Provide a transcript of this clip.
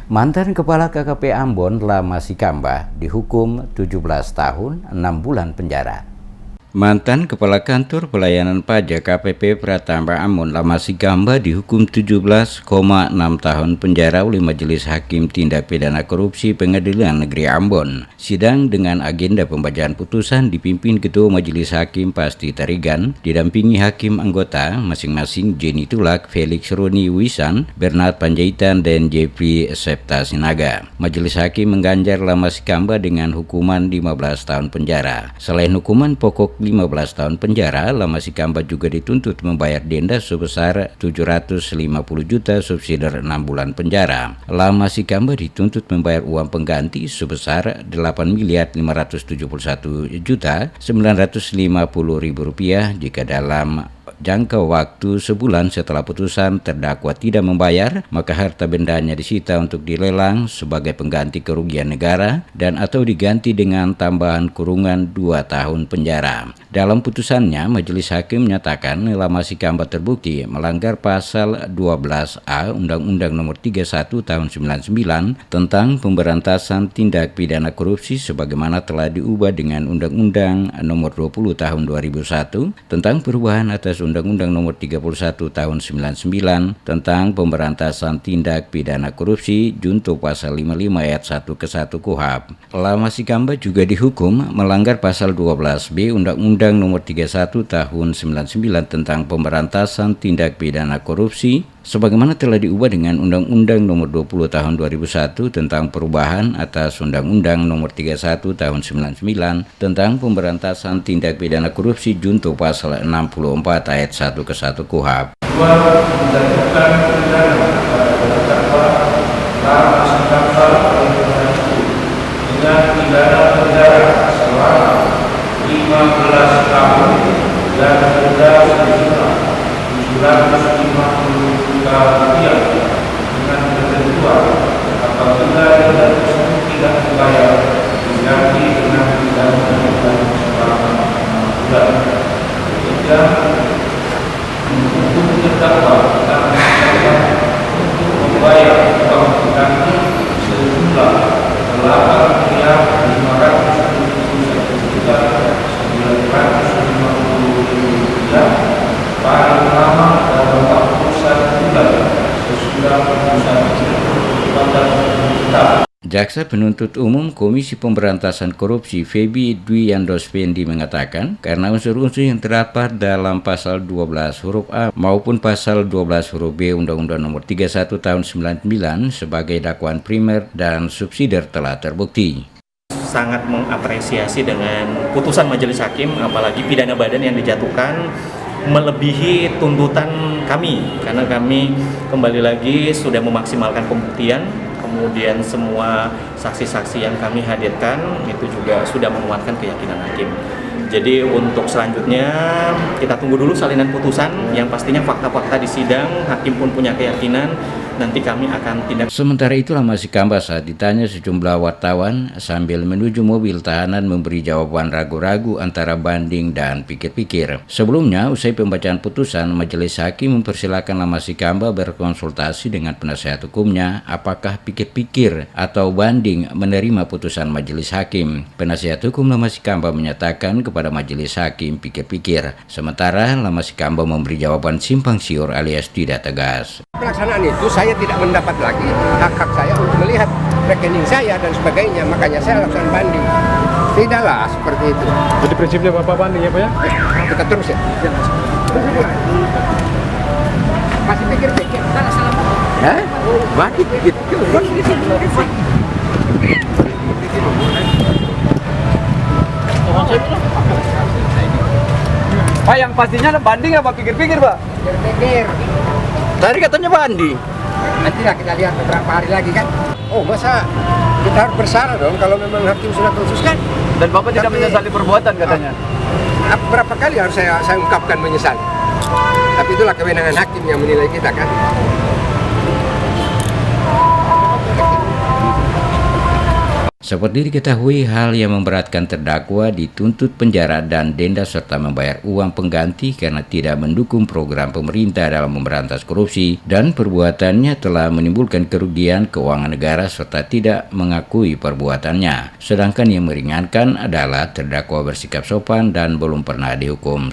Mantan Kepala KKP Ambon Lama Sikamba dihukum 17 tahun 6 bulan penjara. Mantan Kepala Kantor Pelayanan Pajak KPP Pratamba Ambon Lama Sikamba dihukum 17,6 tahun penjara oleh Majelis Hakim Tindak Pidana Korupsi Pengadilan Negeri Ambon. Sidang dengan agenda pembacaan putusan dipimpin Ketua Majelis Hakim Pasti Tarigan, didampingi hakim anggota masing-masing Jenny Tulak, Felix Roni Wisan, Bernard Panjaitan, dan Jeffrey Septa Sinaga. Majelis Hakim mengganjar Lama Sikamba dengan hukuman 15 tahun penjara. Selain hukuman pokok 15 tahun penjara, Lama Sikamba juga dituntut membayar denda sebesar 750 juta subsidi 6 bulan penjara. Lama Sikamba dituntut membayar uang pengganti sebesar 8.571.950.000 rupiah jika dalam jangka waktu sebulan setelah putusan terdakwa tidak membayar, maka harta bendanya disita untuk dilelang sebagai pengganti kerugian negara dan atau diganti dengan tambahan kurungan 2 tahun penjara. Dalam putusannya, Majelis Hakim menyatakan Lama Sikamba terbukti melanggar pasal 12A Undang-Undang Nomor 31 Tahun 99 tentang pemberantasan tindak pidana korupsi sebagaimana telah diubah dengan Undang-Undang Nomor 20 Tahun 2001 tentang perubahan atas Undang-Undang Nomor 31 Tahun 99 tentang pemberantasan tindak pidana korupsi junto pasal 55 ayat 1 ke 1 KUHP. Lama Sikamba juga dihukum melanggar pasal 12B Undang-Undang Nomor 31 Tahun 99 tentang pemberantasan tindak pidana korupsi sebagaimana telah diubah dengan Undang-Undang Nomor 20 Tahun 2001 tentang perubahan atas Undang-Undang Nomor 31 Tahun 99 tentang pemberantasan tindak pidana korupsi junto pasal 64 ayat 1 ke 1 KUHP. Menjatuhkan pidana kepada terdakwa Lama Sikamba dengan pidana penjara selama 15 tahun dan denda sebesar 750 juta rupiah dengan ketentuan apabila denda tersebut tidak dibayar diganti dengan pidana penjara selama 6 bulan. Ketiga, untuk terdakwa untuk membayar uang pengganti sejumlah 8.571.950.000 rupiah paling lama dalam waktu 1 bulan sesudah putusan pada tetap. Jaksa Penuntut Umum Komisi Pemberantasan Korupsi Feby Dwi Yandospendi mengatakan karena unsur-unsur yang terdapat dalam pasal 12 huruf A maupun pasal 12 huruf B Undang-Undang Nomor 31 Tahun 99 sebagai dakwaan primer dan subsidiar telah terbukti. Sangat mengapresiasi dengan putusan Majelis Hakim, apalagi pidana badan yang dijatuhkan melebihi tuntutan kami, karena kami kembali lagi sudah memaksimalkan pembuktian. Kemudian semua saksi-saksi yang kami hadirkan itu juga sudah menguatkan keyakinan hakim. Jadi untuk selanjutnya kita tunggu dulu salinan putusan yang pastinya fakta-fakta di sidang, hakim pun punya keyakinan nanti kami akan tindak. Sementara itu Lama Sikamba saat ditanya sejumlah wartawan sambil menuju mobil tahanan memberi jawaban ragu-ragu antara banding dan pikir-pikir. Sebelumnya usai pembacaan putusan, Majelis Hakim mempersilakan Lama Sikamba berkonsultasi dengan penasihat hukumnya apakah pikir-pikir atau banding menerima putusan Majelis Hakim. Penasihat hukum Lama Sikamba menyatakan kepada Majelis Hakim pikir-pikir. Sementara Lama Sikamba memberi jawaban simpang siur alias tidak tegas. Pelaksanaan itu saya tidak mendapat lagi hak-hak saya untuk melihat rekening saya dan sebagainya, makanya saya lakukan banding. Tidaklah seperti itu. Jadi prinsipnya Bapak banding ya Pak ya? Kita terus ya. Masih pikir-pikir. Hah? Masih pikir-pikir. Pak, yang pastinya banding apa pikir-pikir Pak? Pikir-pikir. Tadi katanya banding. Nantilah kita lihat beberapa hari lagi kan. Oh masa kita harus bersalah dong kalau memang hakim sudah putuskan. Dan Bapak tidak menyesali perbuatan katanya. Berapa kali harus saya ungkapkan menyesal. Tapi itulah kewenangan hakim yang menilai kita kan. Seperti diketahui, hal yang memberatkan terdakwa dituntut penjara dan denda serta membayar uang pengganti karena tidak mendukung program pemerintah dalam memberantas korupsi dan perbuatannya telah menimbulkan kerugian keuangan negara serta tidak mengakui perbuatannya. Sedangkan yang meringankan adalah terdakwa bersikap sopan dan belum pernah dihukum.